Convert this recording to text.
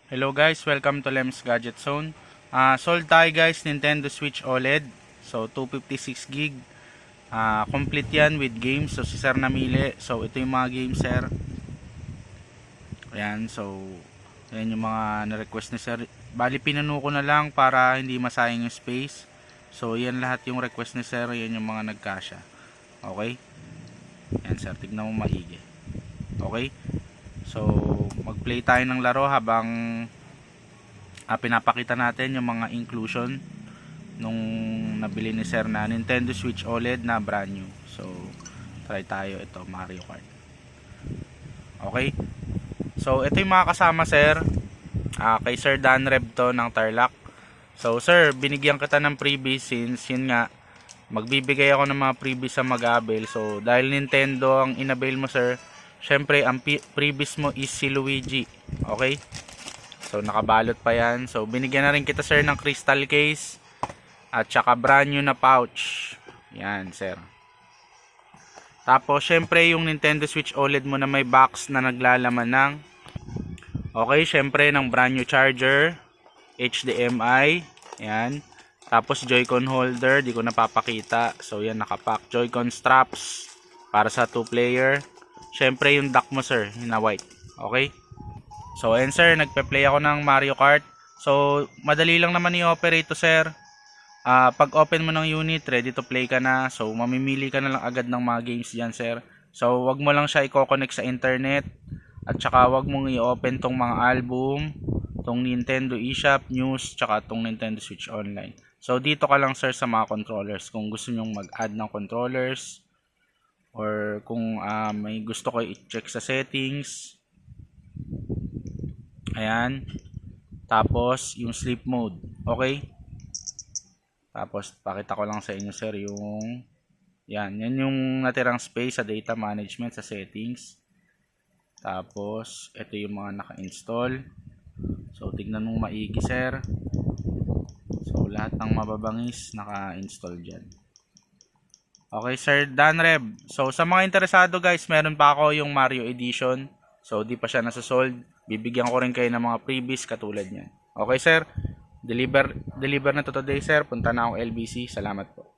Hello guys, welcome to Lems Gadget Zone. Sold tayo guys, Nintendo Switch OLED. So 256 gig. Complete yan with games. So si Sir namili. So ito yung mga games Sir. Ayan, so ayan yung mga na-request ni Sir. Bali pinuno ko na lang para hindi masayang yung space. So yan lahat yung request ni Sir. Yan yung mga nagkasya. Okay? Yan Sir, tignan mo maigi. Okay? So mag-play tayo ng laro habang pinapakita natin yung mga inclusion nung nabili ni Sir na Nintendo Switch OLED na brand new. So try tayo, ito Mario Kart. Okay, so ito yung mga kasama Sir. Kay Sir Dan Reb to ng Tarlac. So Sir, binigyan kita ng freebies since yun nga magbibigay ako ng mga freebies sa mag-avail. So dahil Nintendo ang inavail mo Sir, syempre ang freebies mo is si Luigi. Okay, so nakabalot pa yan. So binigyan na rin kita Sir ng crystal case at saka brand new na pouch. Yan Sir. Tapos syempre yung Nintendo Switch OLED mo na may box na naglalaman ng syempre ng brand new charger, HDMI, yan. Tapos Joy-Con holder, di ko napapakita. So yan nakapack. Joy-Con straps para sa 2-player. Syempre yung dock mo Sir, na white. Okay? So and Sir, nagpe-play ako ng Mario Kart. So madali lang naman i-operate to Sir. Pag open mo ng unit, ready to play ka na. So mamimili ka na lang agad ng mga games diyan Sir. So wag mo lang siya i-connect sa internet. At saka wag mong i-open tong mga album, tong Nintendo eShop, news, tsaka tong Nintendo Switch Online. So dito ka lang Sir sa mga controllers. Kung gusto nyong mag-add ng controllers or kung may gusto ko i-check sa settings. Ayan. Tapos yung sleep mode. Okay? Tapos pakita ko lang sa inyo Sir yung yan yung natirang space sa data management sa settings. Tapos ito yung mga naka-install. So tignan mo maigi Sir. So lahat ng mababangis naka-install diyan. Okay Sir Danreb. So sa mga interesado guys, meron pa ako yung Mario Edition. So di pa siya nasa-sold. Bibigyan ko rin kayo ng mga freebies katulad niyan. Okay Sir. Deliver na to today Sir. Punta na akong LBC. Salamat po.